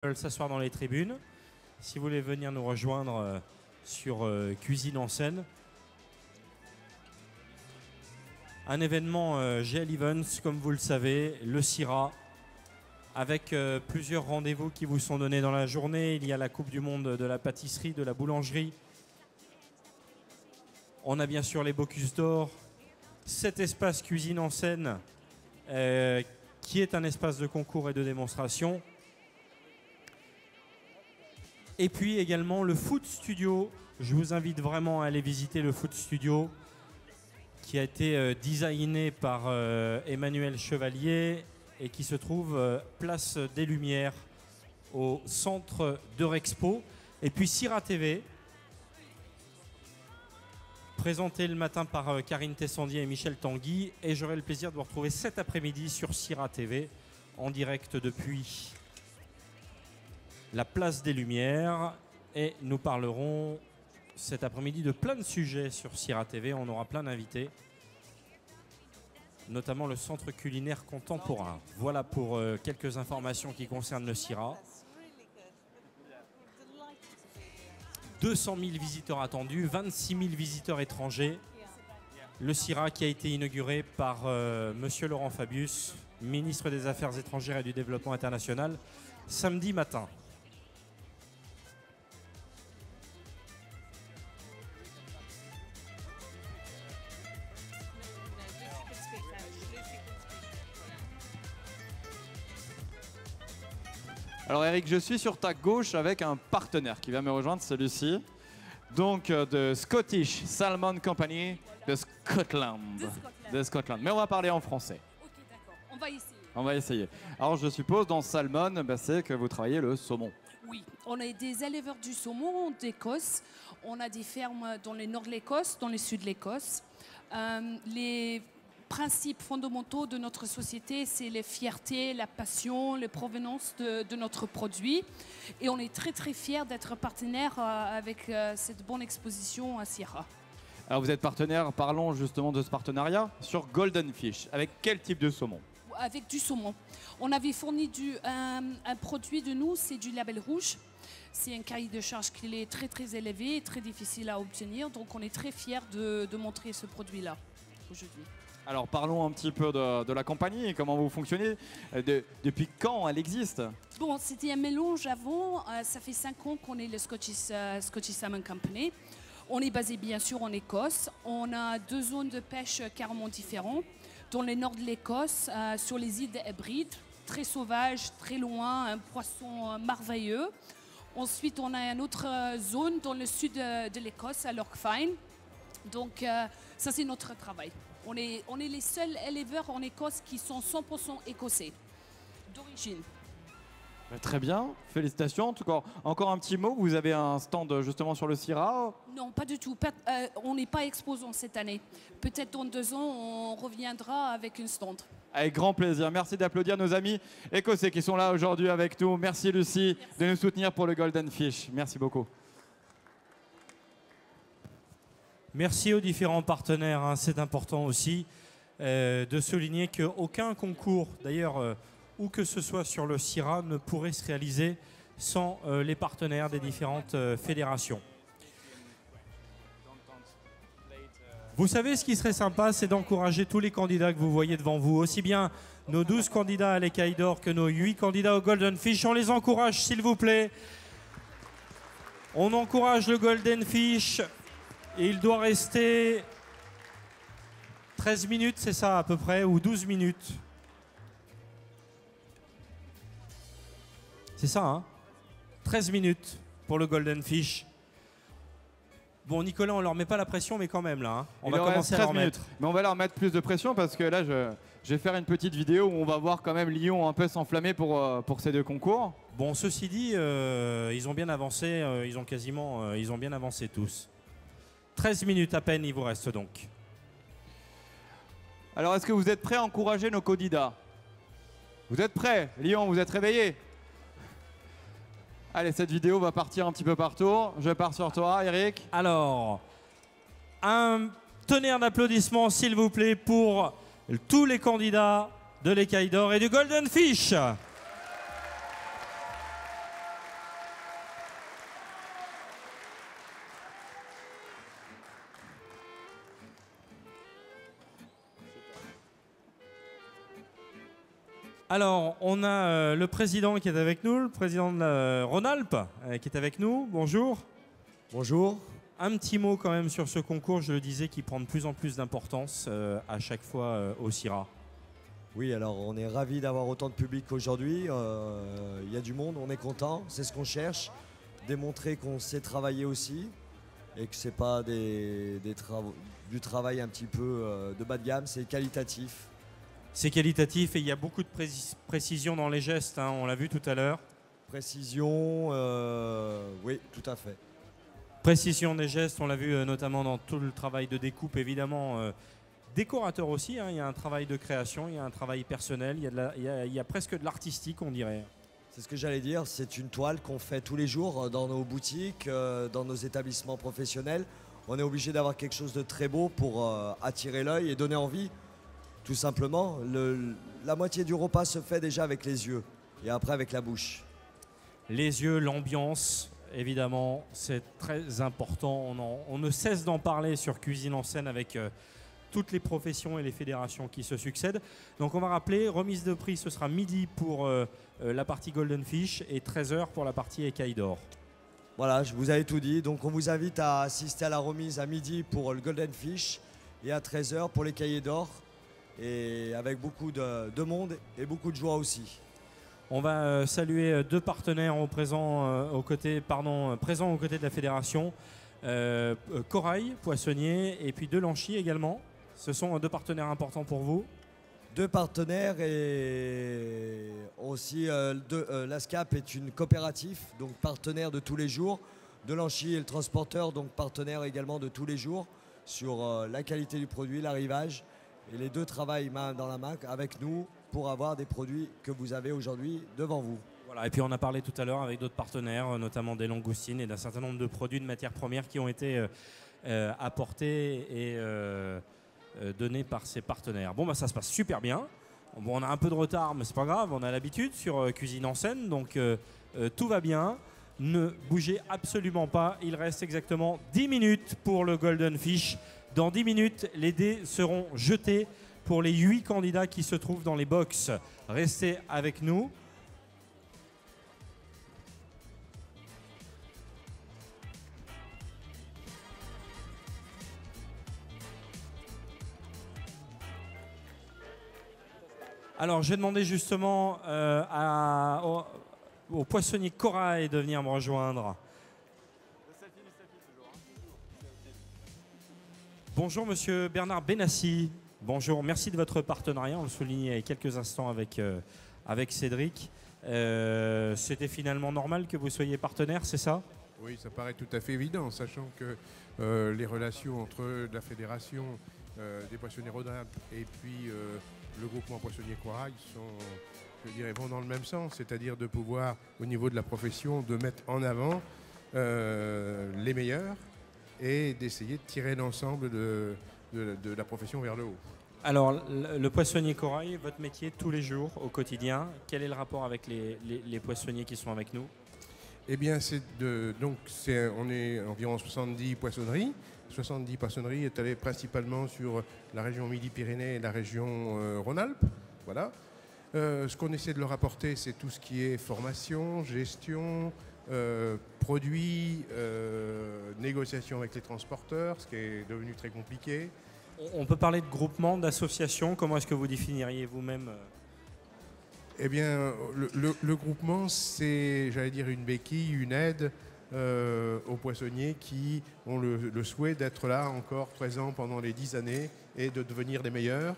veulent s'asseoir dans les tribunes. Si vous voulez venir nous rejoindre sur Cuisine en scène. Un événement GL Events, comme vous le savez, le CIRA, avec plusieurs rendez-vous qui vous sont donnés dans la journée. Il y a la Coupe du Monde de la pâtisserie, de la boulangerie. On a bien sûr les Bocuse d'Or. Cet espace Cuisine en scène, qui est un espace de concours et de démonstration. Et puis également le Food Studio. Je vous invite vraiment à aller visiter le Food Studio qui a été designé par Emmanuel Chevalier et qui se trouve place des Lumières au centre d'Eurexpo. Et puis CIRA TV, présenté le matin par Karine Tessandier et Michel Tanguy. Et j'aurai le plaisir de vous retrouver cet après-midi sur CIRA TV en direct depuis la place des Lumières. Et nous parlerons cet après-midi de plein de sujets sur CIRA TV. On aura plein d'invités, notamment le Centre culinaire contemporain. Voilà pour quelques informations qui concernent le CIRA. 200 000 visiteurs attendus, 26 000 visiteurs étrangers. Le CIRA qui a été inauguré par Monsieur Laurent Fabius, ministre des Affaires étrangères et du Développement international, samedi matin. Alors Eric, je suis sur ta gauche avec un partenaire qui va me rejoindre, celui-ci. Donc de Scottish Salmon Company de Scotland. De Scotland. Mais on va parler en français. Ok, d'accord. On va essayer. On va essayer. Alors je suppose dans Salmon, c'est que vous travaillez le saumon. Oui, on est des éleveurs du saumon d'Écosse. On a des fermes dans le nord de l'Écosse, dans le sud de l'Écosse. Les principes fondamentaux de notre société, c'est la fierté, la passion, la provenance de notre produit. Et on est très très fiers d'être partenaire avec cette bonne exposition à CIRA. Alors vous êtes partenaire, parlons justement de ce partenariat sur Golden Fish. Avec quel type de saumon? Avec du saumon. On avait fourni un produit de nous, c'est du label rouge. C'est un cahier de charge qui est très très élevé et très difficile à obtenir. Donc on est très fiers de montrer ce produit-là aujourd'hui. Alors parlons un petit peu de la compagnie, comment vous fonctionnez, depuis quand elle existe? Bon, c'était un mélange avant, ça fait 5 ans qu'on est le Scottish Salmon Company. On est basé bien sûr en Écosse, on a 2 zones de pêche carrément différentes. Dans le nord de l'Écosse, sur les îles Hébrides, très sauvage, très loin, un poisson merveilleux. Ensuite, on a une autre zone dans le sud de l'Écosse, à Lochfine. Donc ça c'est notre travail. On est les seuls éleveurs en Écosse qui sont 100% écossais, d'origine. Très bien, félicitations. Encore un petit mot, vous avez un stand justement sur le CIRA? Non, pas du tout. On n'est pas exposant cette année. Peut-être dans 2 ans, on reviendra avec une stand. Avec grand plaisir. Merci d'applaudir nos amis écossais qui sont là aujourd'hui avec nous. Merci Lucie de nous soutenir pour le Golden Fish. Merci beaucoup. Merci aux différents partenaires. Hein. C'est important aussi de souligner qu'aucun concours, d'ailleurs, où que ce soit sur le CIRA, ne pourrait se réaliser sans les partenaires des différentes fédérations. Vous savez, ce qui serait sympa, c'est d'encourager tous les candidats que vous voyez devant vous, aussi bien nos 12 candidats à l'écaille d'or que nos 8 candidats au Golden Fish. On les encourage, s'il vous plaît. On encourage le Golden Fish. Et il doit rester 13 minutes, c'est ça à peu près, ou 12 minutes. C'est ça, hein? 13 minutes pour le Golden Fish. Bon, Nicolas, on leur met pas la pression, mais quand même, là. Hein, on va commencer à leur mettre. Mais on va leur mettre plus de pression parce que là, je vais faire une petite vidéo où on va voir quand même Lyon un peu s'enflammer pour ces 2 concours. Bon, ceci dit, ils ont bien avancé, ils ont bien avancé tous. 13 minutes à peine, il vous reste donc. Alors, est-ce que vous êtes prêts à encourager nos candidats? Vous êtes prêts? Lyon, vous êtes réveillés? Allez, cette vidéo va partir un petit peu partout. Je pars sur toi, Eric. Alors, un tonnerre d'applaudissements, s'il vous plaît, pour tous les candidats de l'écaille d'or et du Golden Fish. Alors, on a le président qui est avec nous, le président de Rhône-Alpes qui est avec nous. Bonjour. Bonjour. Un petit mot quand même sur ce concours, je le disais, qui prend de plus en plus d'importance à chaque fois au CIRA. Oui, alors on est ravis d'avoir autant de public aujourd'hui. Il y a du monde, on est content, c'est ce qu'on cherche. Démontrer qu'on sait travailler aussi et que c'est pas du travail un petit peu de bas de gamme, c'est qualitatif. C'est qualitatif et il y a beaucoup de précision dans les gestes, hein, on l'a vu tout à l'heure. Précision, oui, tout à fait. Précision des gestes, on l'a vu notamment dans tout le travail de découpe, évidemment. Décorateur aussi, hein, il y a un travail de création, il y a un travail personnel, il y a presque de l'artistique, on dirait. C'est ce que j'allais dire, c'est une toile qu'on fait tous les jours dans nos boutiques, dans nos établissements professionnels. On est obligé d'avoir quelque chose de très beau pour attirer l'œil et donner envie. Tout simplement, la moitié du repas se fait déjà avec les yeux et après avec la bouche. Les yeux, l'ambiance, évidemment, c'est très important. On ne cesse d'en parler sur Cuisine en scène avec toutes les professions et les fédérations qui se succèdent. Donc on va rappeler, remise de prix, ce sera midi pour la partie Golden Fish et 13h pour la partie Écaille d'Or. Voilà, je vous avais tout dit. Donc on vous invite à assister à la remise à midi pour le Golden Fish et à 13h pour les Cahiers d'Or. Et avec beaucoup de monde et beaucoup de joie aussi. On va saluer deux partenaires présents aux côtés de la fédération. Corail, poissonnier, et puis Delanchi également. Ce sont deux partenaires importants pour vous. Deux partenaires et aussi l'ASCAP est une coopérative, donc partenaire de tous les jours. Delanchi est le transporteur, donc partenaire également de tous les jours sur la qualité du produit, l'arrivage. Et les deux travaillent main dans la main avec nous pour avoir des produits que vous avez aujourd'hui devant vous. Voilà, et puis on a parlé tout à l'heure avec d'autres partenaires, notamment des langoustines et d'un certain nombre de produits de matières premières qui ont été apportés et donnés par ces partenaires. Bon, bah, ça se passe super bien. Bon, on a un peu de retard, mais c'est pas grave, on a l'habitude sur Cuisine en scène, donc tout va bien. Ne bougez absolument pas, il reste exactement 10 minutes pour le Golden Fish. Dans 10 minutes, les dés seront jetés pour les 8 candidats qui se trouvent dans les box. Restez avec nous. Alors, j'ai demandé justement au poissonnier Corail de venir me rejoindre. Bonjour Monsieur Bernard Benassi. Bonjour, merci de votre partenariat. On le soulignait il y a quelques instants avec Cédric. C'était finalement normal que vous soyez partenaire, c'est ça? Oui, ça paraît tout à fait évident, sachant que les relations entre la fédération des poissonniers Rhône-Alpes et puis le groupement poissonnier Corail vont dans le même sens, c'est-à-dire de pouvoir, au niveau de la profession, de mettre en avant les meilleurs et d'essayer de tirer l'ensemble de la profession vers le haut. Alors, le poissonnier Corail, votre métier tous les jours, au quotidien, quel est le rapport avec les poissonniers qui sont avec nous? Eh bien, on est environ 70 poissonneries. 70 poissonneries étalées principalement sur la région Midi-Pyrénées et la région Rhône-Alpes. Voilà. Ce qu'on essaie de leur apporter, c'est tout ce qui est formation, gestion, produits, négociation avec les transporteurs, ce qui est devenu très compliqué. On peut parler de groupement, d'association. Comment est-ce que vous définiriez vous-même? Eh bien, le groupement, c'est, j'allais dire, une béquille, une aide aux poissonniers qui ont le souhait d'être là encore présents pendant les 10 années et de devenir les meilleurs.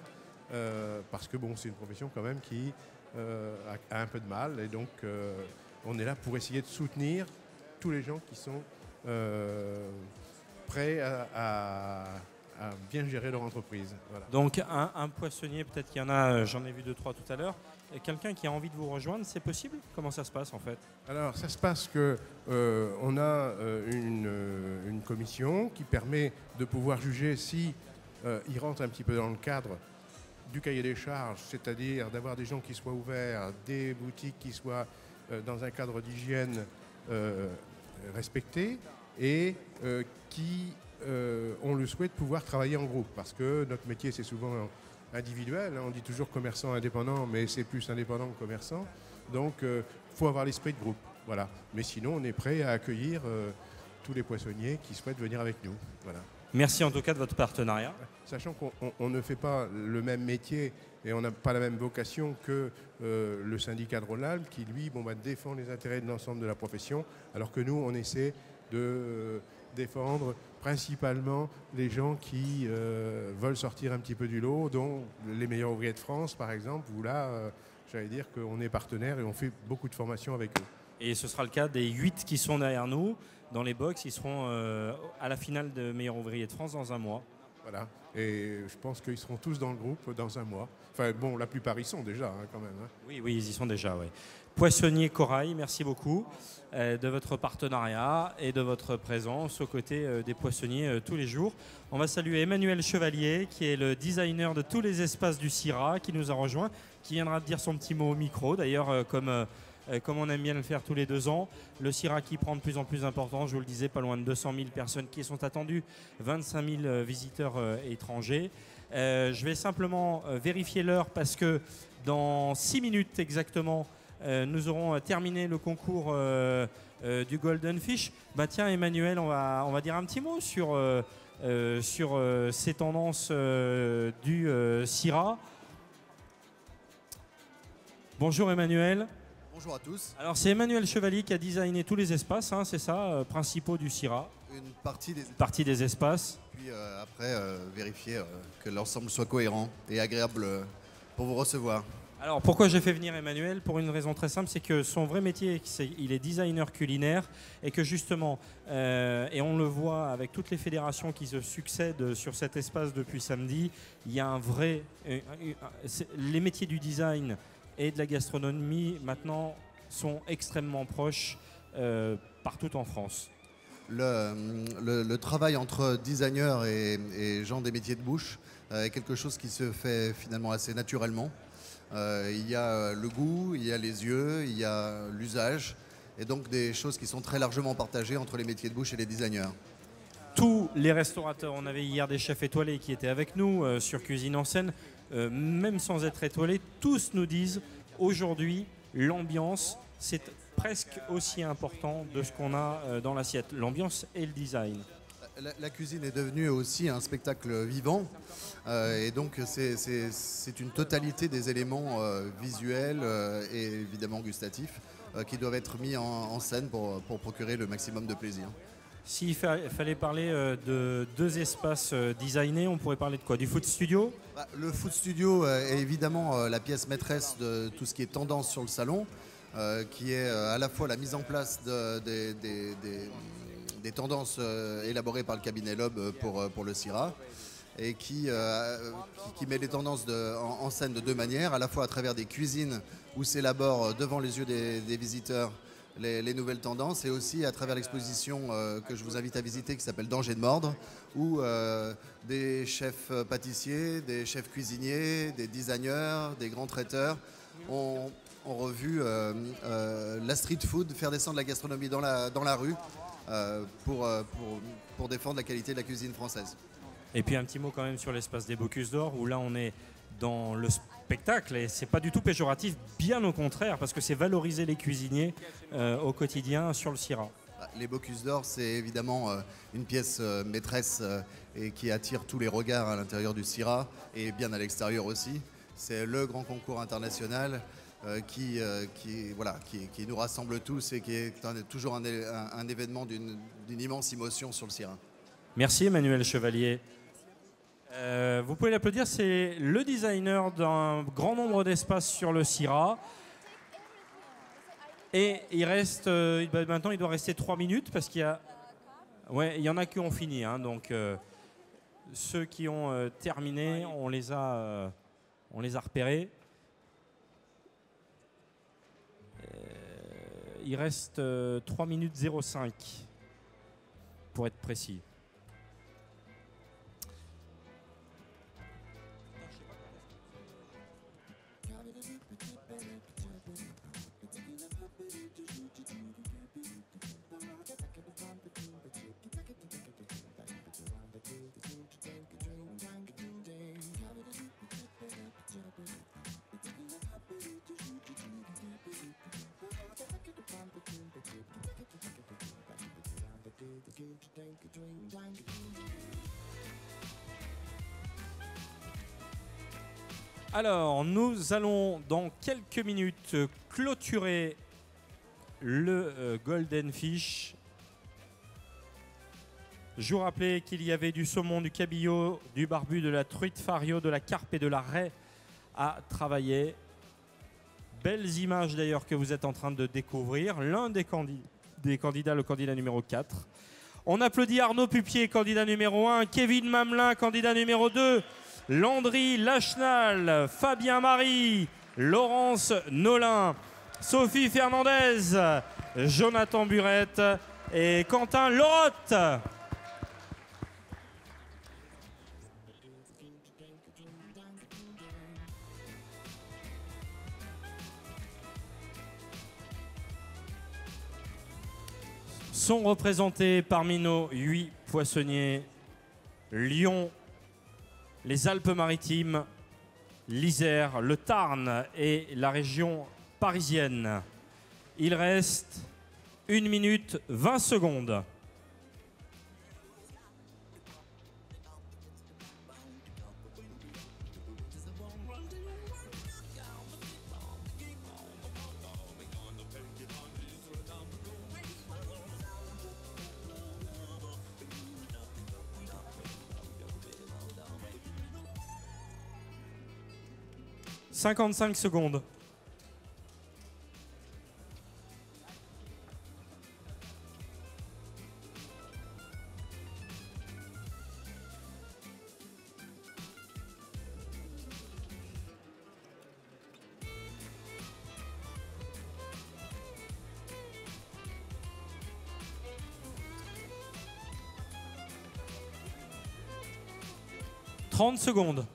Parce que bon, c'est une profession quand même qui a un peu de mal. Et donc, on est là pour essayer de soutenir tous les gens qui sont prêts à bien gérer leur entreprise. Voilà. Donc un poissonnier, peut-être qu'il y en a, j'en ai vu 2-3 tout à l'heure. Quelqu'un qui a envie de vous rejoindre, c'est possible? Comment ça se passe en fait? Alors ça se passe que on a une commission qui permet de pouvoir juger si il rentre un petit peu dans le cadre du cahier des charges, c'est-à-dire d'avoir des gens qui soient ouverts, des boutiques qui soient dans un cadre d'hygiène respecté et qui ont le souhait de pouvoir travailler en groupe, parce que notre métier, c'est souvent individuel. On dit toujours commerçant indépendant, mais c'est plus indépendant que commerçant. Donc, il faut avoir l'esprit de groupe. Voilà. Mais sinon, on est prêt à accueillir tous les poissonniers qui souhaitent venir avec nous. Voilà. Merci en tout cas de votre partenariat. Sachant qu'on ne fait pas le même métier et on n'a pas la même vocation que le syndicat de Rhône-Alpes qui, lui, défend les intérêts de l'ensemble de la profession, alors que nous, on essaie de défendre principalement les gens qui veulent sortir un petit peu du lot, dont les meilleurs ouvriers de France, par exemple, où là, j'allais dire qu'on est partenaire et on fait beaucoup de formations avec eux. Et ce sera le cas des 8 qui sont derrière nous. Dans les box, ils seront à la finale de meilleurs ouvriers de France dans un mois. Voilà. Et je pense qu'ils seront tous dans le groupe dans un mois. Enfin, bon, la plupart y sont déjà, quand même. Oui, ils y sont déjà, oui. Poissonnier Corail, merci beaucoup de votre partenariat et de votre présence aux côtés des poissonniers tous les jours. On va saluer Emmanuel Chevalier, qui est le designer de tous les espaces du CIRA, qui nous a rejoint, qui viendra de dire son petit mot au micro. D'ailleurs, comme on aime bien le faire tous les 2 ans, le CIRA qui prend de plus en plus d'importance, je vous le disais, pas loin de 200 000 personnes qui sont attendues, 25 000 visiteurs étrangers. Je vais simplement vérifier l'heure parce que dans 6 minutes exactement, nous aurons terminé le concours du Golden Fish. Tiens Emmanuel, on va dire un petit mot sur ces tendances du CIRA. Bonjour Emmanuel. Bonjour à tous. Alors c'est Emmanuel Chevalier qui a designé tous les espaces, c'est ça, principaux du CIRA. Une partie des espaces. Puis après, vérifier que l'ensemble soit cohérent et agréable pour vous recevoir. Alors pourquoi j'ai fait venir Emmanuel? Pour une raison très simple, c'est que son vrai métier, il est designer culinaire et que justement, et on le voit avec toutes les fédérations qui se succèdent sur cet espace depuis samedi, il y a un vrai... les métiers du design et de la gastronomie maintenant sont extrêmement proches partout en France. Le travail entre designers et gens des métiers de bouche est quelque chose qui se fait finalement assez naturellement. Il y a le goût, il y a les yeux, il y a l'usage, et donc des choses qui sont très largement partagées entre les métiers de bouche et les designers. Tous les restaurateurs, on avait hier des chefs étoilés qui étaient avec nous sur Cuisine en scène, même sans être étoilés, tous nous disent aujourd'hui l'ambiance, c'est presque aussi important de ce qu'on a dans l'assiette, l'ambiance et le design. La cuisine est devenue aussi un spectacle vivant et donc c'est une totalité des éléments visuels et évidemment gustatifs qui doivent être mis en scène pour procurer le maximum de plaisir. S'il fallait parler de 2 espaces designés, on pourrait parler de quoi? Du food studio? Le food studio est évidemment la pièce maîtresse de tout ce qui est tendance sur le salon, qui est à la fois la mise en place des tendances élaborées par le cabinet Loeb pour le CIRA et qui met les tendances en scène de 2 manières, à la fois à travers des cuisines où s'élaborent devant les yeux des visiteurs les nouvelles tendances et aussi à travers l'exposition que je vous invite à visiter qui s'appelle Danger de mordre où des chefs pâtissiers, des chefs cuisiniers, des designers, des grands traiteurs ont revu la street food faire descendre la gastronomie dans la rue pour défendre la qualité de la cuisine française. Et puis un petit mot quand même sur l'espace des Bocuse d'Or où là on est dans le spectacle et c'est pas du tout péjoratif, bien au contraire parce que c'est valoriser les cuisiniers au quotidien sur le CIRA. Les Bocuse d'Or, c'est évidemment une pièce maîtresse et qui attire tous les regards à l'intérieur du CIRA et bien à l'extérieur aussi. C'est le grand concours international qui nous rassemble tous et qui est toujours un événement d'une immense émotion sur le CIRA. Merci Emmanuel Chevalier. Vous pouvez l'applaudir, c'est le designer d'un grand nombre d'espaces sur le CIRA. Et il reste, maintenant il doit rester 3 minutes parce qu'il y a... Ouais, il y en a qui ont fini, donc ceux qui ont terminé, on les a repérés. Il reste 3 minutes 05 pour être précis. Alors, nous allons dans quelques minutes clôturer le Golden Fish. Je vous rappelais qu'il y avait du saumon, du cabillaud, du barbu, de la truite fario, de la carpe et de la raie à travailler. Belles images d'ailleurs que vous êtes en train de découvrir. L'un des candidats, le candidat numéro 4. On applaudit Arnaud Pupier, candidat numéro 1, Kevin Mamelin, candidat numéro 2, Landry Lachenal, Fabien Marie, Laurence Nolin, Sophie Fernandez, Jonathan Burette et Quentin Lorotte. Sont représentés parmi nos 8 poissonniers Lyon, les Alpes-Maritimes, l'Isère, le Tarn et la région parisienne. Il reste 1 minute 20 secondes. « 55 secondes. « 30 secondes. »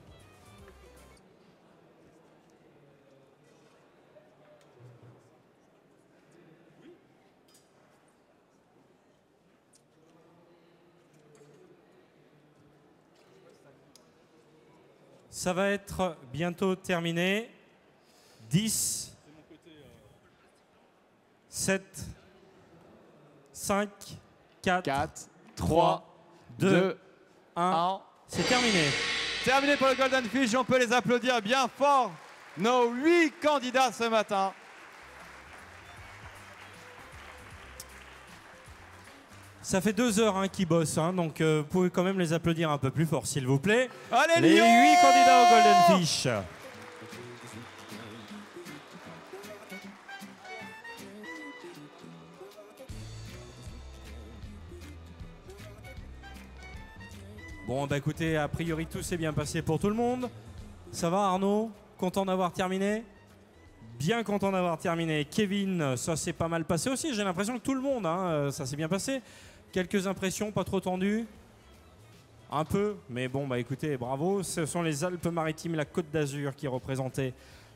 Ça va être bientôt terminé. 10, 7, 5, 4, 3, 2, 1. C'est terminé. Terminé pour le Golden Fish. On peut les applaudir bien fort. Nos 8 candidats ce matin. Ça fait 2 heures qu'ils bossent, donc vous pouvez quand même les applaudir un peu plus fort, s'il vous plaît. Allez, les 8 candidats au Golden Fish. Bon, bah écoutez, a priori tout s'est bien passé pour tout le monde. Ça va Arnaud? Content d'avoir terminé? Bien content d'avoir terminé. Kevin, ça s'est pas mal passé aussi. J'ai l'impression que tout le monde, ça s'est bien passé. Quelques impressions, pas trop tendues? Un peu, mais bon, bah écoutez, bravo. Ce sont les Alpes-Maritimes, la Côte d'Azur qui est représentée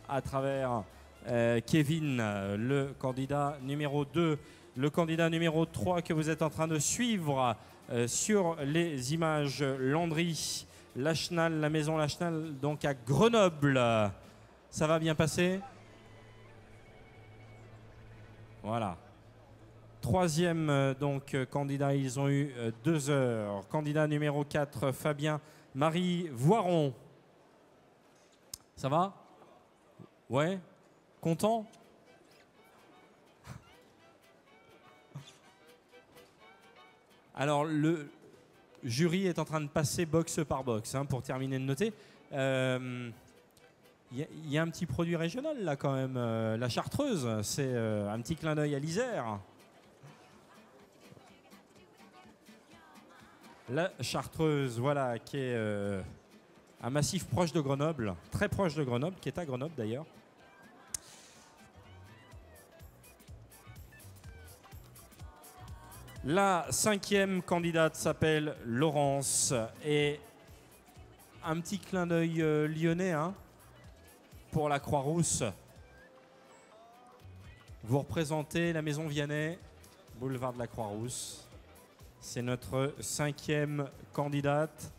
à travers Kevin, le candidat numéro 2. Le candidat numéro 3 que vous êtes en train de suivre sur les images, Landry Lachenal, la maison Lachenal, donc à Grenoble. Ça va bien passer? Voilà. Troisième donc candidat, ils ont eu 2 heures. Candidat numéro 4, Fabien Marie Voiron. Ça va? Ouais? Content? Alors le jury est en train de passer box par box pour terminer de noter. Il y a un petit produit régional là quand même, la Chartreuse, c'est un petit clin d'œil à l'Isère. La Chartreuse, voilà, qui est un massif proche de Grenoble, très proche de Grenoble, qui est à Grenoble d'ailleurs. La 5e candidate s'appelle Laurence et un petit clin d'œil lyonnais pour la Croix-Rousse. Vous représentez la maison Vianney, boulevard de la Croix-Rousse. C'est notre 5e candidate.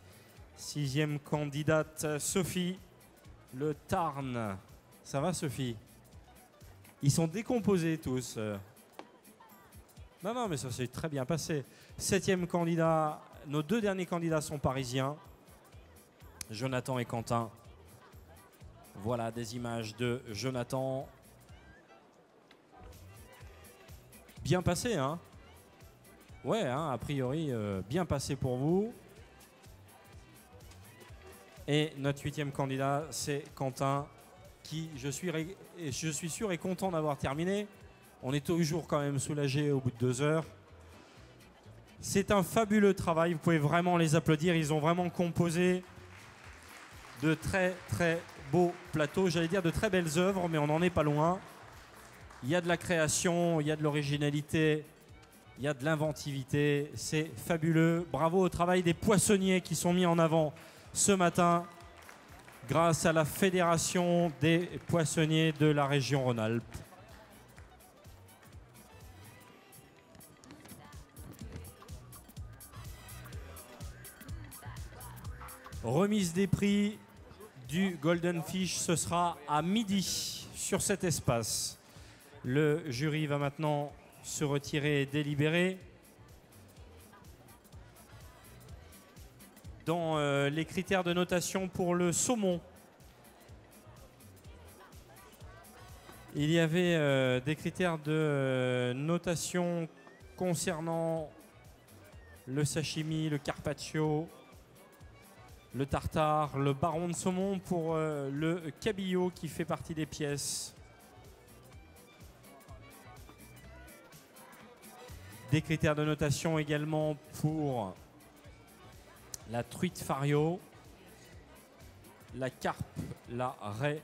6e candidate, Sophie, le Tarn. Ça va, Sophie? Ils sont décomposés tous. Non, mais ça s'est très bien passé. 7e candidat, nos 2 derniers candidats sont parisiens, Jonathan et Quentin. Voilà des images de Jonathan. Bien passé, hein? Ouais, hein, a priori, bien passé pour vous. Et notre 8e candidat, c'est Quentin, qui, je suis sûr, est content d'avoir terminé. On est toujours quand même soulagé au bout de 2 heures. C'est un fabuleux travail, vous pouvez vraiment les applaudir. Ils ont vraiment composé de très très beaux plateaux, j'allais dire de très belles œuvres, mais on n'en est pas loin. Il y a de la création, il y a de l'originalité, il y a de l'inventivité, c'est fabuleux. Bravo au travail des poissonniers qui sont mis en avant ce matin grâce à la Fédération des poissonniers de la région Rhône-Alpes. Remise des prix du Golden Fish, ce sera à midi sur cet espace. Le jury va maintenant se retirer et délibérer. Dans les critères de notation pour le saumon, il y avait des critères de notation concernant le sashimi, le carpaccio, le tartare, le baron de saumon pour le cabillaud qui fait partie des pièces. Des critères de notation également pour la truite fario, la carpe, la raie,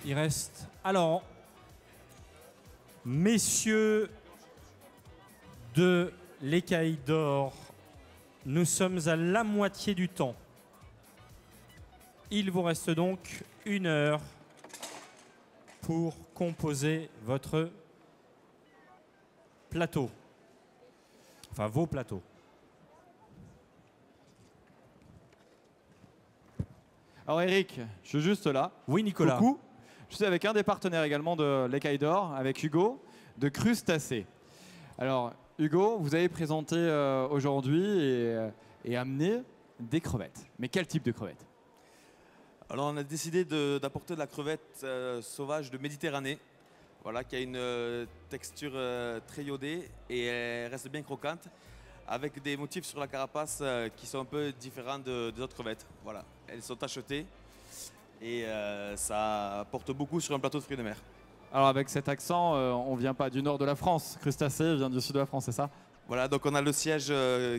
il reste alors messieurs de l'Écaille d'Or, nous sommes à la moitié du temps. Il vous reste donc 1 heure pour composer votre plateau. Enfin, vos plateaux. Alors Eric, je suis juste là. Oui, Nicolas. Coucou. Je suis avec un des partenaires également de l'Écaille d'Or, avec Hugo, de Crustacés. Alors, Hugo, vous avez présenté aujourd'hui et amené des crevettes. Mais quel type de crevettes? Alors on a décidé d'apporter de la crevette sauvage de Méditerranée, voilà, qui a une texture très iodée et elle reste bien croquante, avec des motifs sur la carapace qui sont un peu différents des autres crevettes. Voilà, elles sont tachetées et ça apporte beaucoup sur un plateau de fruits de mer. Alors avec cet accent, on vient pas du nord de la France. Crustacés vient du sud de la France, c'est ça? Voilà, donc on a le siège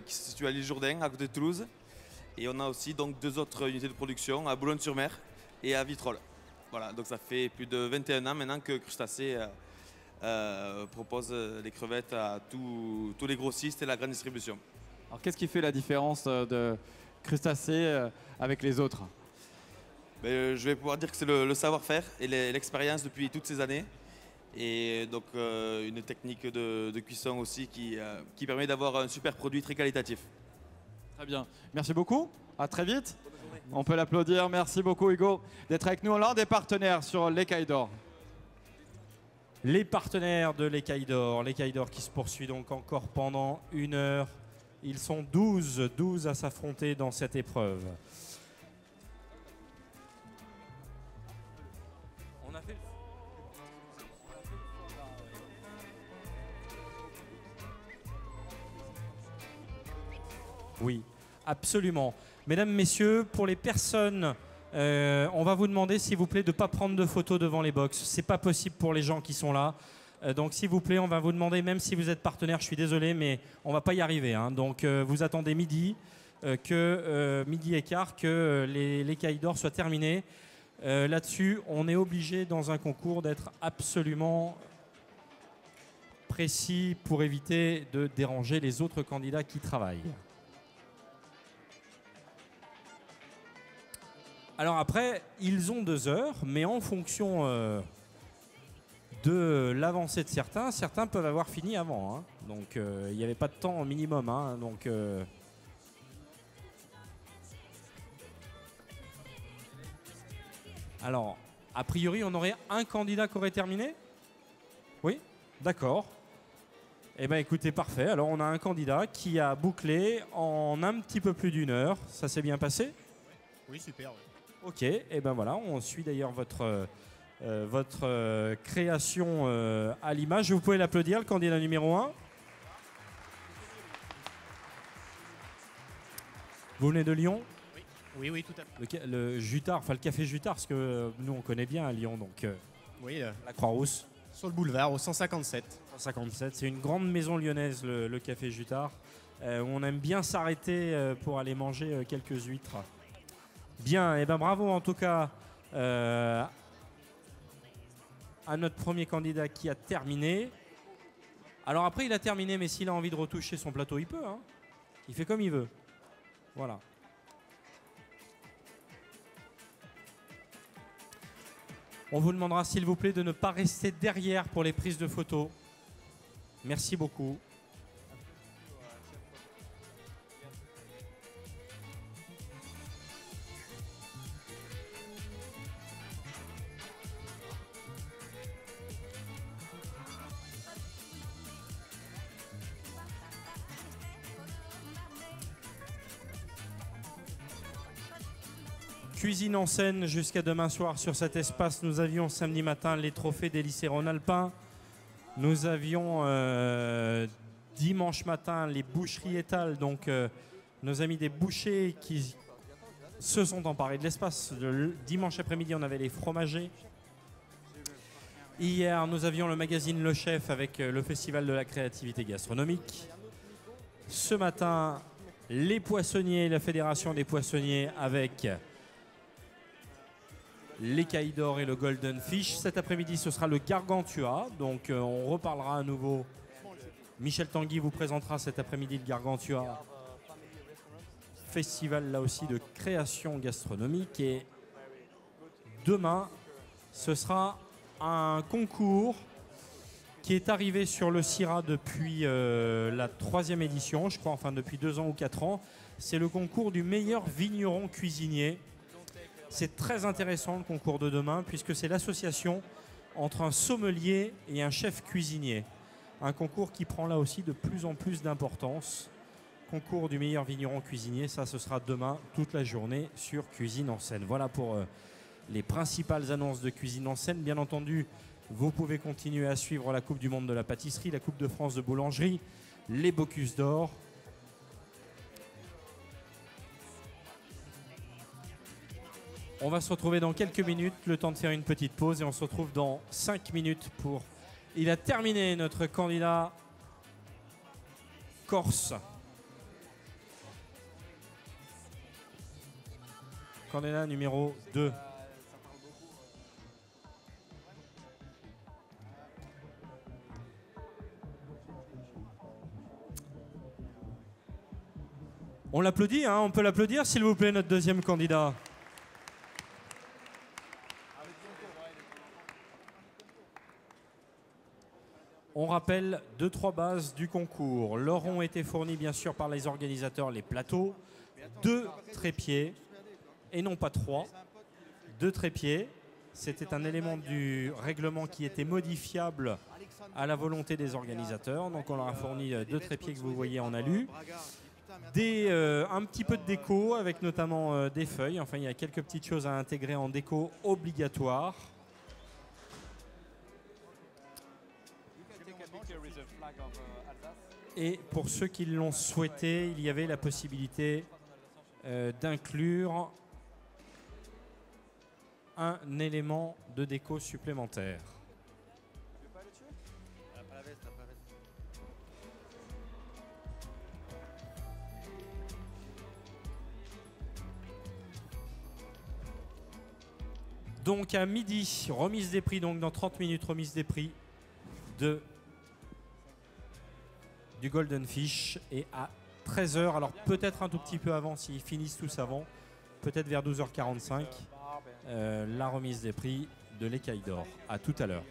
qui se situe à l'île Jourdain, à côté de Toulouse. Et on a aussi donc 2 autres unités de production à Boulogne-sur-Mer et à Vitrolles. Voilà, donc ça fait plus de 21 ans maintenant que Crustacés propose les crevettes à tous les grossistes et la grande distribution. Alors qu'est-ce qui fait la différence de Crustacés avec les autres? Je vais pouvoir dire que c'est le savoir-faire et l'expérience depuis toutes ces années. Et donc une technique de cuisson aussi qui permet d'avoir un super produit très qualitatif. Très bien. Merci beaucoup. À très vite. On peut l'applaudir. Merci beaucoup, Hugo, d'être avec nous. L'un des partenaires sur l'Écaille d'Or. Les partenaires de l'Écaille d'Or. L'Écaille d'Or qui se poursuit donc encore pendant 1 heure. Ils sont 12 à s'affronter dans cette épreuve. On a fait... Oui, absolument. Mesdames, messieurs, pour les personnes, on va vous demander, s'il vous plaît, de ne pas prendre de photos devant les box. Ce n'est pas possible pour les gens qui sont là. Donc, s'il vous plaît, on va vous demander, même si vous êtes partenaire, je suis désolé, mais on ne va pas y arriver. Hein. Donc, vous attendez midi, midi et quart, que l'Écaille d'Or soit terminé. Là-dessus, on est obligé, dans un concours, d'être absolument précis pour éviter de déranger les autres candidats qui travaillent. Alors après, ils ont 2 heures, mais en fonction de l'avancée de certains peuvent avoir fini avant. Hein. Donc il n'y avait pas de temps minimum. Hein. Donc, alors, a priori, on aurait un candidat qui aurait terminé? Oui, d'accord. Eh bien écoutez, parfait. Alors on a un candidat qui a bouclé en un petit peu plus d'1 heure. Ça s'est bien passé? Oui, super. Ouais. Ok, et ben voilà, on suit d'ailleurs votre création à l'image. Vous pouvez l'applaudir, le candidat numéro 1. Vous venez de Lyon? Oui, tout à fait. Le Jutard, enfin le café Jutard, parce que nous on connaît bien à Lyon, donc Oui, la Croix-Rousse. sur le boulevard, au 157. 157, c'est une grande maison lyonnaise, le café Jutard. Où on aime bien s'arrêter pour aller manger quelques huîtres. Bien, et ben bravo en tout cas à notre premier candidat qui a terminé. Alors après il a terminé, mais s'il a envie de retoucher son plateau, il peut. Hein. Il fait comme il veut. Voilà. On vous demandera s'il vous plaît de ne pas rester derrière pour les prises de photos. Merci beaucoup. Cuisine en scène jusqu'à demain soir sur cet espace. Nous avions samedi matin les trophées des lycées Rhône-Alpin. Nous avions dimanche matin les boucheries étales, donc nos amis des bouchers qui se sont emparés de l'espace. Dimanche après-midi, on avait les fromagers. Hier, nous avions le magazine Le Chef avec le Festival de la créativité gastronomique. Ce matin, les poissonniers, la Fédération des poissonniers avec l'écaille d'or et le golden fish. Cet après-midi, ce sera le gargantua. Donc, on reparlera à nouveau. Michel Tanguy vous présentera cet après-midi le gargantua. Festival, là aussi, de création gastronomique. Et demain, ce sera un concours qui est arrivé sur le CIRA depuis la 3e édition, je crois, enfin depuis 2 ans ou 4 ans. C'est le concours du meilleur vigneron cuisinier. C'est très intéressant le concours de demain puisque c'est l'association entre un sommelier et un chef cuisinier. Un concours qui prend là aussi de plus en plus d'importance. Concours du meilleur vigneron cuisinier, ça ce sera demain toute la journée sur Cuisine en scène. Voilà pour les principales annonces de Cuisine en scène. Bien entendu, vous pouvez continuer à suivre la Coupe du Monde de la pâtisserie, la Coupe de France de boulangerie, les Bocuse d'or. On va se retrouver dans quelques minutes, le temps de faire une petite pause et on se retrouve dans 5 minutes pour... Il a terminé notre candidat corse. Candidat numéro 2. On l'applaudit, hein, on peut l'applaudir s'il vous plaît, notre deuxième candidat. On rappelle 2-3 bases du concours. Leur ont été fournis bien sûr par les organisateurs les plateaux, 2 trépieds et non pas 3. 2 trépieds. C'était un élément du règlement qui était modifiable à la volonté des organisateurs. Donc on leur a fourni 2 trépieds que vous voyez en alu. Un petit peu de déco avec notamment des feuilles. Enfin, il y a quelques petites choses à intégrer en déco obligatoire. Et pour ceux qui l'ont souhaité, il y avait la possibilité d'inclure un élément de déco supplémentaire. Donc à midi, remise des prix, donc dans 30 minutes, remise des prix du Golden Fish. Et à 13h, alors peut-être un tout petit peu avant s'ils finissent tous avant, peut-être vers 12h45, la remise des prix de l'écaille d'or. À tout à l'heure.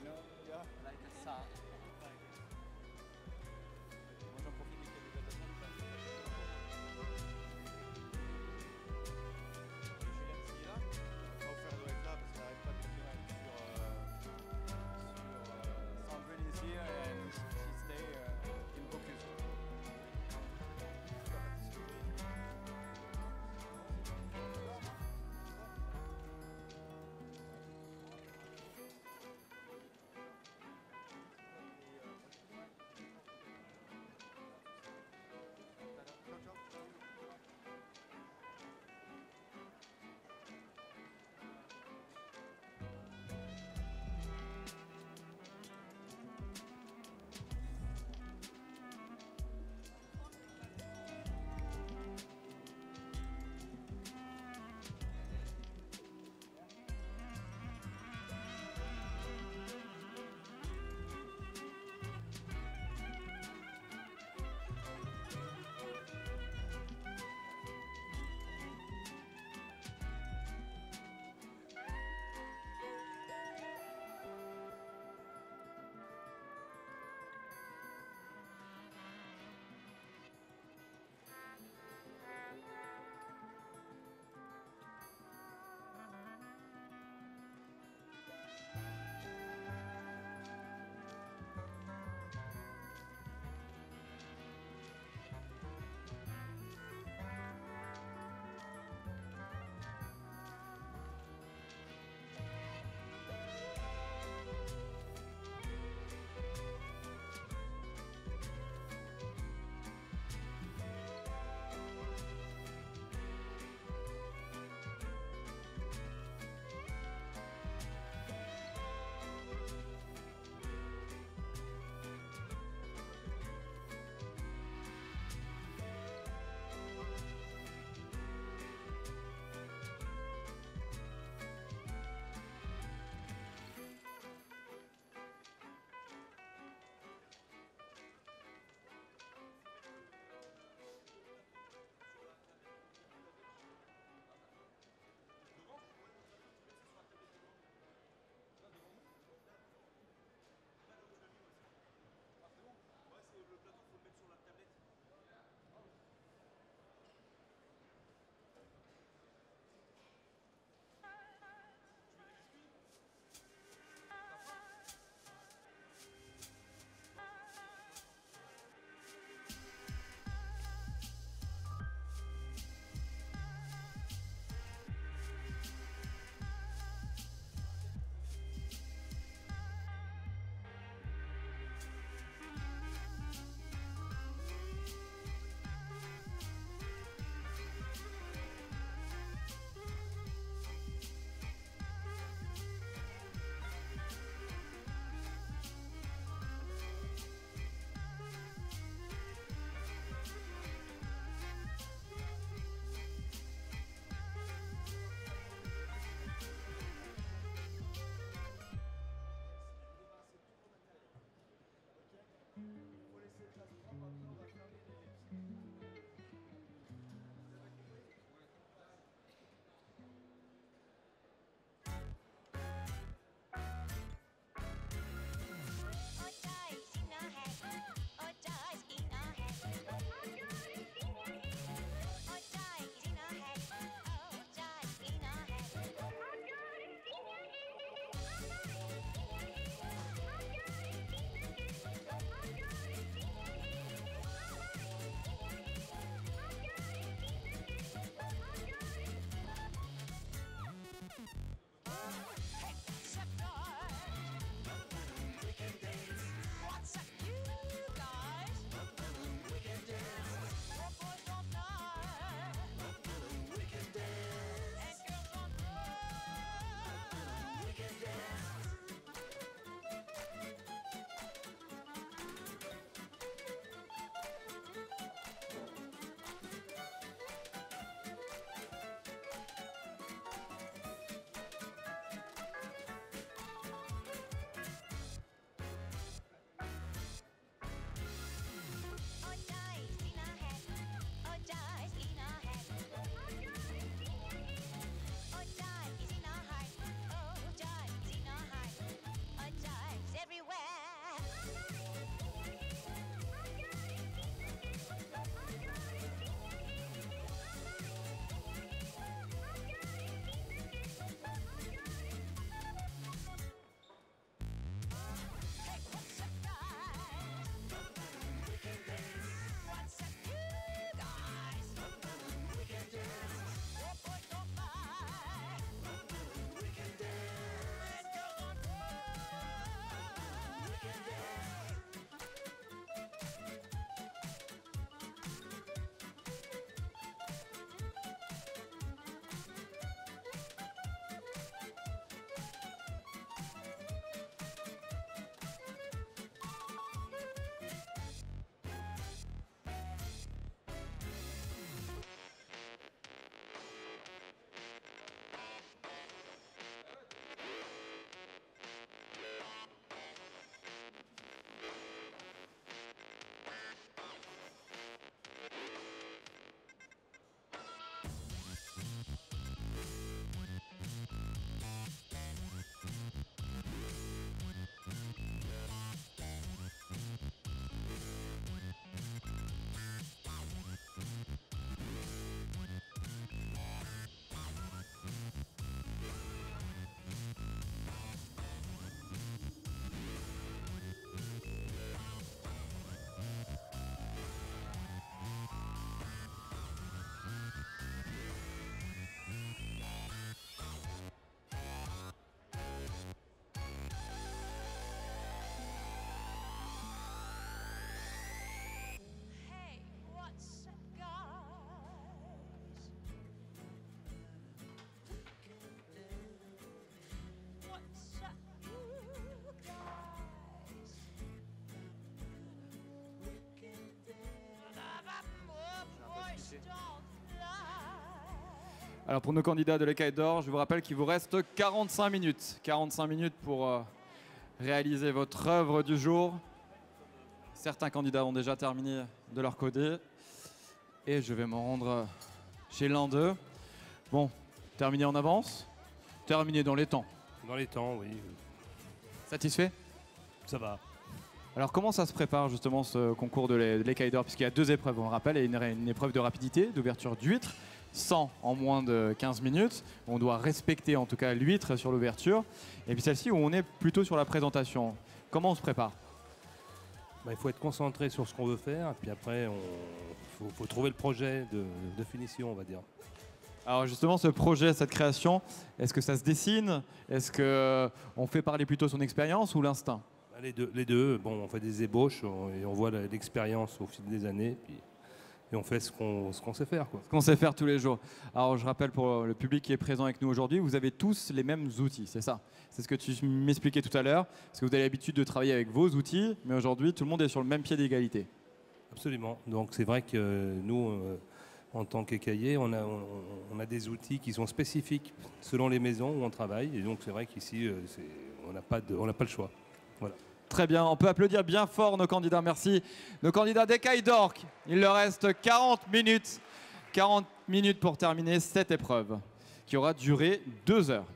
Alors pour nos candidats de l'Écaille d'Or, je vous rappelle qu'il vous reste 45 minutes. 45 minutes pour réaliser votre œuvre du jour. Certains candidats ont déjà terminé de leur côté. Et je vais me rendre chez l'un d'eux. Bon, terminé en avance, terminé dans les temps. Dans les temps, oui. Satisfait? Ça va. Alors comment ça se prépare justement ce concours de l'Écaille d'Or? Puisqu'il y a 2 épreuves, on le rappelle, et une épreuve de rapidité, d'ouverture d'huître, 100 en moins de 15 minutes. On doit respecter en tout cas l'huître sur l'ouverture. Et puis celle-ci où on est plutôt sur la présentation. Comment on se prépare? Il faut être concentré sur ce qu'on veut faire, et puis après, faut trouver le projet de finition, on va dire. Alors justement, ce projet, cette création, est-ce que ça se dessine? Est-ce qu'on fait parler plutôt son expérience ou l'instinct? Les deux. Bon, on fait des ébauches et on voit l'expérience au fil des années, et on fait ce qu'on sait faire, quoi. Ce qu'on sait faire tous les jours. Alors je rappelle pour le public qui est présent avec nous aujourd'hui, vous avez tous les mêmes outils, c'est ça? C'est ce que tu m'expliquais tout à l'heure, parce que vous avez l'habitude de travailler avec vos outils, mais aujourd'hui tout le monde est sur le même pied d'égalité. Absolument. Donc c'est vrai que nous, en tant qu'écaillers, on a des outils qui sont spécifiques selon les maisons où on travaille, et donc c'est vrai qu'ici, on n'a pas le choix. Voilà. Très bien, on peut applaudir bien fort nos candidats, merci. Nos candidats d'Écaille d'Or, il leur reste 40 minutes. 40 minutes pour terminer cette épreuve, qui aura duré 2 heures.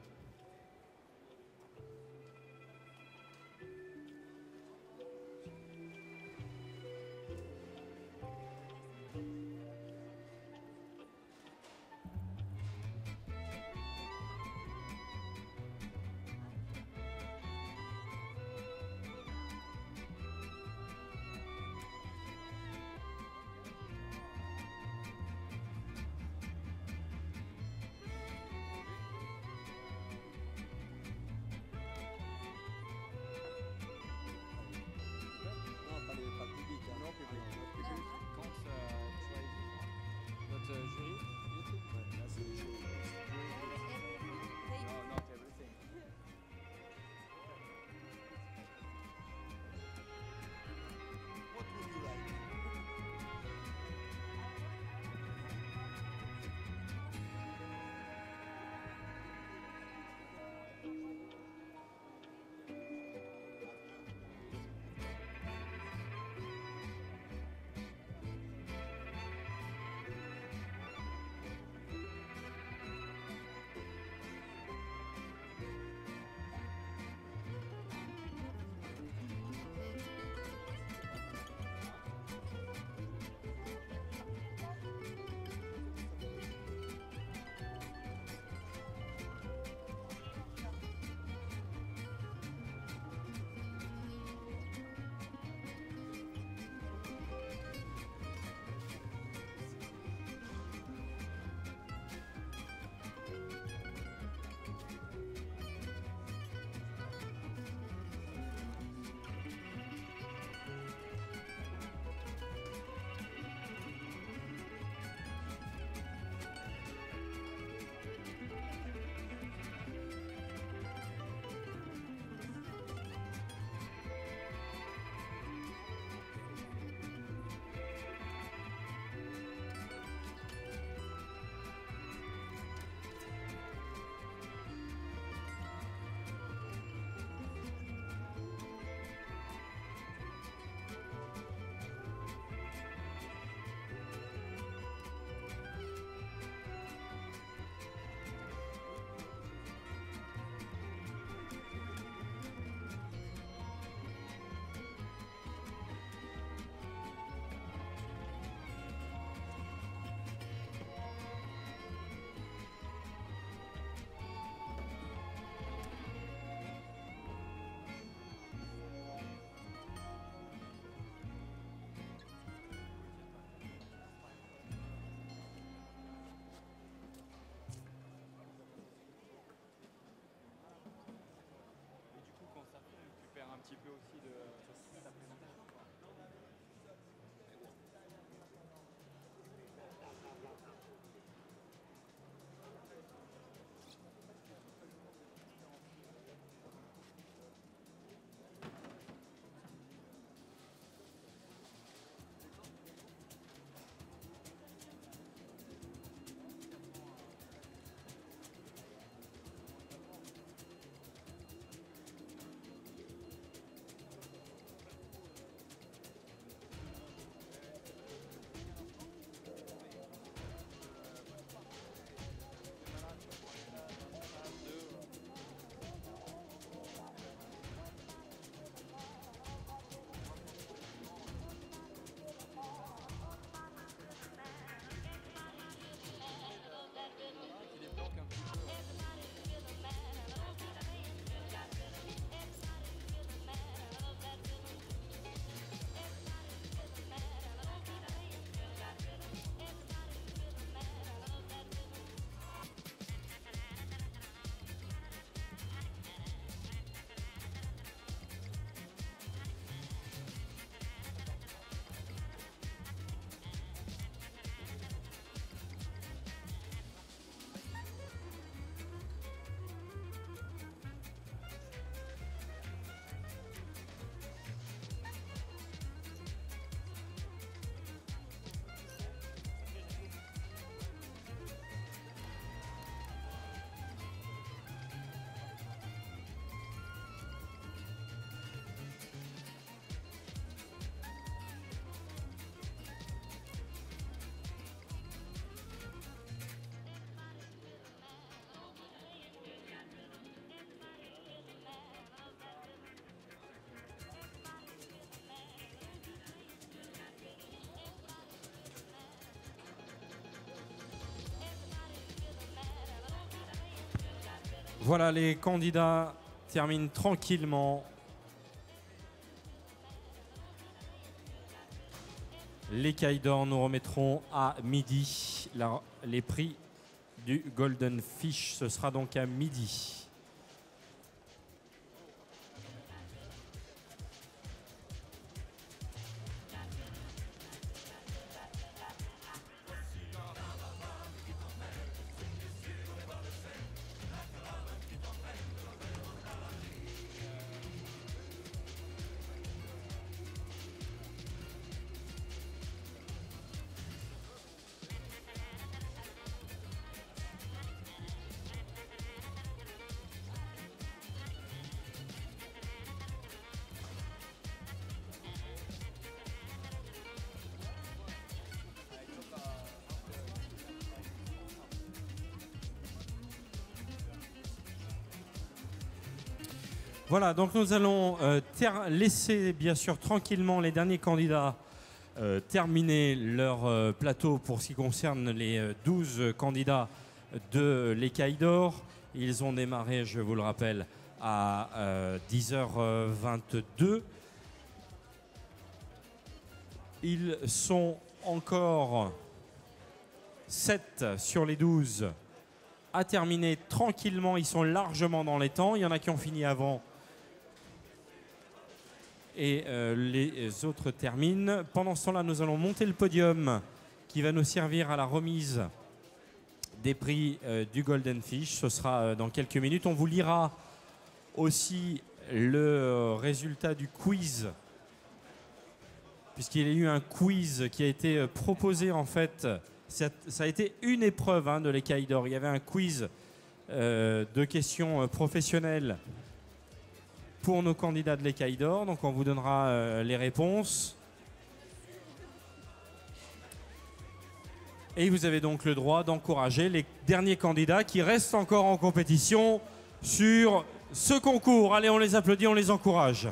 Voilà, les candidats terminent tranquillement. L'écaille d'or, nous remettrons à midi les prix du Golden Fish. Ce sera donc à midi. Voilà, donc nous allons laisser bien sûr tranquillement les derniers candidats terminer leur plateau pour ce qui concerne les 12 candidats de l'écaille d'or. Ils ont démarré, je vous le rappelle, à 10h22. Ils sont encore 7 sur les 12 à terminer tranquillement. Ils sont largement dans les temps. Il y en a qui ont fini avant. Et les autres terminent. Pendant ce temps-là, nous allons monter le podium qui va nous servir à la remise des prix du Golden Fish. Ce sera dans quelques minutes. On vous lira aussi le résultat du quiz, puisqu'il y a eu un quiz qui a été proposé en fait. Ça a été une épreuve de l'écaille d'or. Il y avait un quiz de questions professionnelles pour nos candidats de l'écaille d'or. Donc on vous donnera les réponses. Et vous avez donc le droit d'encourager les derniers candidats qui restent encore en compétition sur ce concours. Allez, on les applaudit, on les encourage.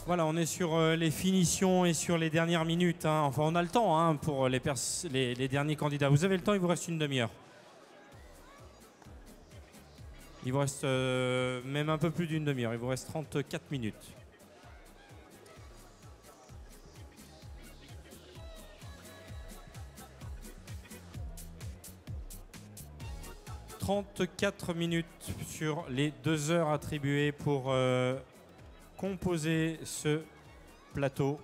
Voilà, on est sur les finitions et sur les dernières minutes. Enfin, on a le temps pour les derniers candidats. Vous avez le temps, il vous reste une demi-heure. Il vous reste même un peu plus d'une demi-heure. Il vous reste 34 minutes. 34 minutes sur les 2 heures attribuées pour composer ce plateau.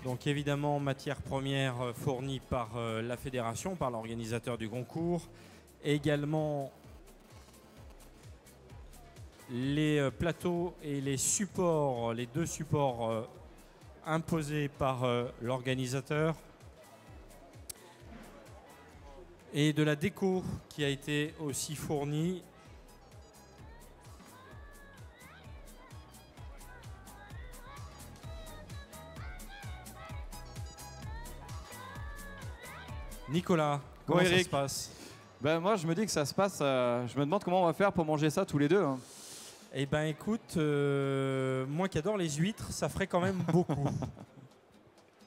Donc évidemment, matière première fournie par la fédération, par l'organisateur du concours. Également les plateaux et les supports, les 2 supports imposés par l'organisateur. Et de la déco qui a été aussi fournie. Nicolas, comment ça se passe? Ben moi, je me dis que ça se passe. Je me demande comment on va faire pour manger ça tous les deux. Hein. Eh ben écoute, moi qui adore les huîtres, ça ferait quand même beaucoup.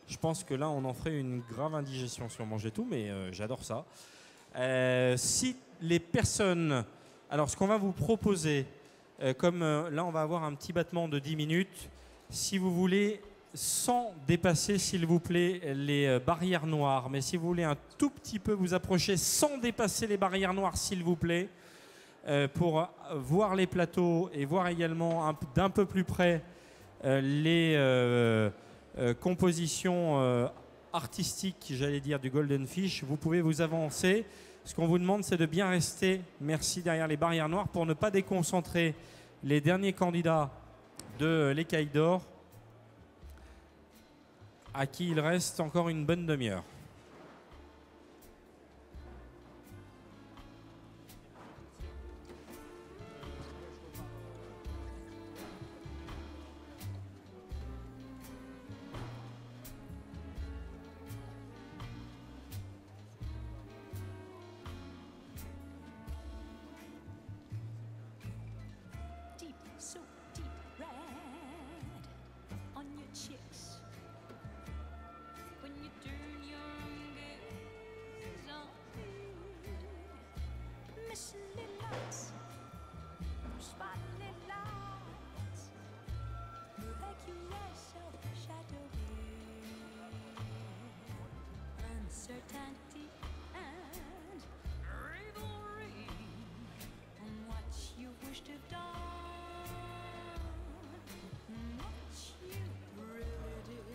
Je pense que là, on en ferait une grave indigestion si on mangeait tout, mais j'adore ça. Si les personnes... Alors, ce qu'on va vous proposer, comme là, on va avoir un petit battement de 10 minutes, si vous voulez... sans dépasser, s'il vous plaît, les barrières noires. Mais si vous voulez un tout petit peu vous approcher sans dépasser les barrières noires, s'il vous plaît, pour voir les plateaux et voir également d'un peu plus près les compositions artistiques, j'allais dire, du Golden Fish, vous pouvez vous avancer. Ce qu'on vous demande, c'est de bien rester, merci, derrière les barrières noires pour ne pas déconcentrer les derniers candidats de l'écaille d'or, à qui il reste encore une bonne demi-heure. Deep, so deep red on your cheeks. When you turn your gaze on me, misty lights, spotlit lights, like you are so shadowy. Uncertainty and revelry on what you wish to have done, what you really did.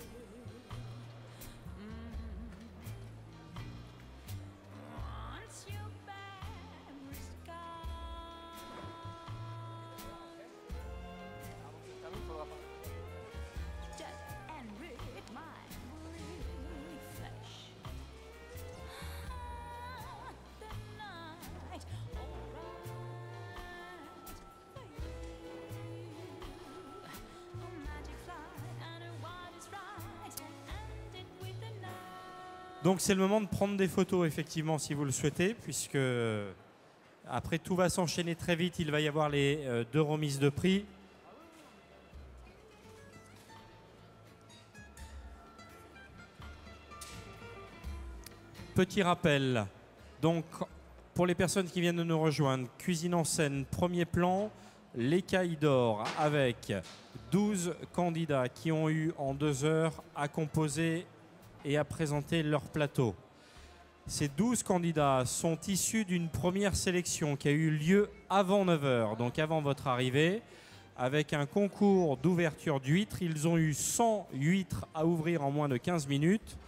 Once your memory's gone, dead and rid my weary flesh. The night, alright for you. A magic flight and what is right, and it with the night. Donc c'est le moment de prendre des photos, effectivement, si vous le souhaitez, puisque après tout va s'enchaîner très vite, il va y avoir les 2 remises de prix. Petit rappel, donc pour les personnes qui viennent de nous rejoindre, Cuisine en scène, premier plan, l'écaille d'or avec 12 candidats qui ont eu en 2 heures à composer et à présenter leur plateau. Ces 12 candidats sont issus d'une première sélection qui a eu lieu avant 9 heures, donc avant votre arrivée, avec un concours d'ouverture d'huîtres. Ils ont eu 100 huîtres à ouvrir en moins de 15 minutes.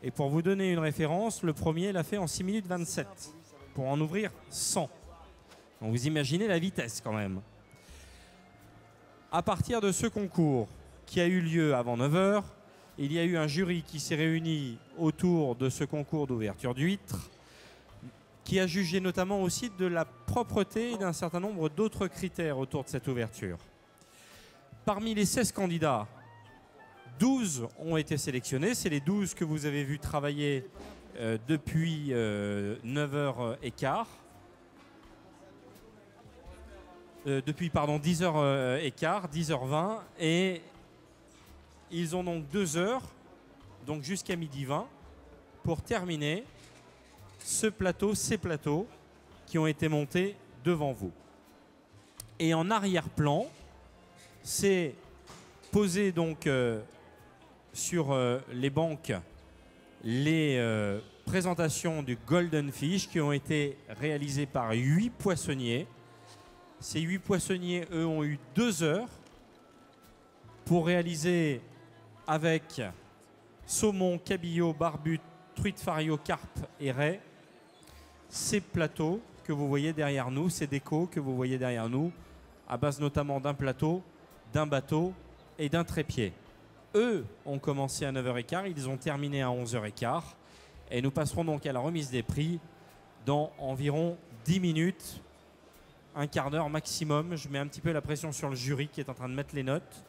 Et pour vous donner une référence, le premier l'a fait en 6 minutes 27 pour en ouvrir 100. Donc vous imaginez la vitesse quand même. À partir de ce concours qui a eu lieu avant 9 heures, il y a eu un jury qui s'est réuni autour de ce concours d'ouverture d'huîtres, qui a jugé notamment aussi de la propreté et d'un certain nombre d'autres critères autour de cette ouverture. Parmi les 16 candidats, 12 ont été sélectionnés. C'est les 12 que vous avez vus travailler depuis 9h15. Depuis, pardon, 10h15, 10h20. Et ils ont donc 2 heures, donc jusqu'à 12h20, pour terminer ce plateau, ces plateaux qui ont été montés devant vous. Et en arrière-plan, c'est posé donc sur les banques les présentations du Golden Fish qui ont été réalisées par 8 poissonniers. Ces 8 poissonniers, eux, ont eu 2 heures pour réaliser avec saumon, cabillaud, barbute, truite fario, carpe et raie ces plateaux que vous voyez derrière nous, ces décos que vous voyez derrière nous, à base notamment d'un plateau, d'un bateau et d'un trépied. Eux ont commencé à 9h15, ils ont terminé à 11h15 et nous passerons donc à la remise des prix dans environ 10 minutes, un quart d'heure maximum. Je mets un petit peu la pression sur le jury qui est en train de mettre les notes.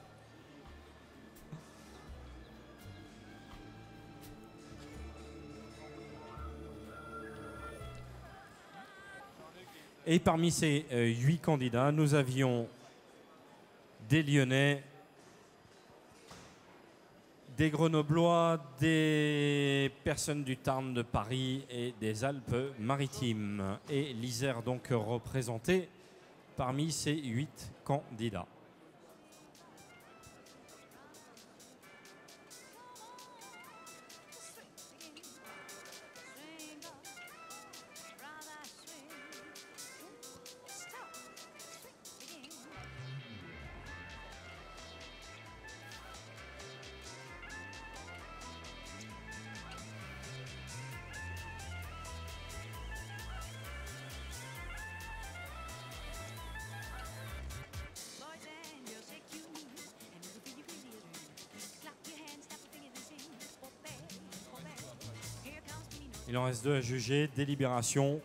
Et parmi ces 8 candidats, nous avions des Lyonnais, des Grenoblois, des personnes du Tarn, de Paris et des Alpes-Maritimes. Et l'Isère donc représenté parmi ces 8 candidats. Il en reste 2 à juger. Délibération.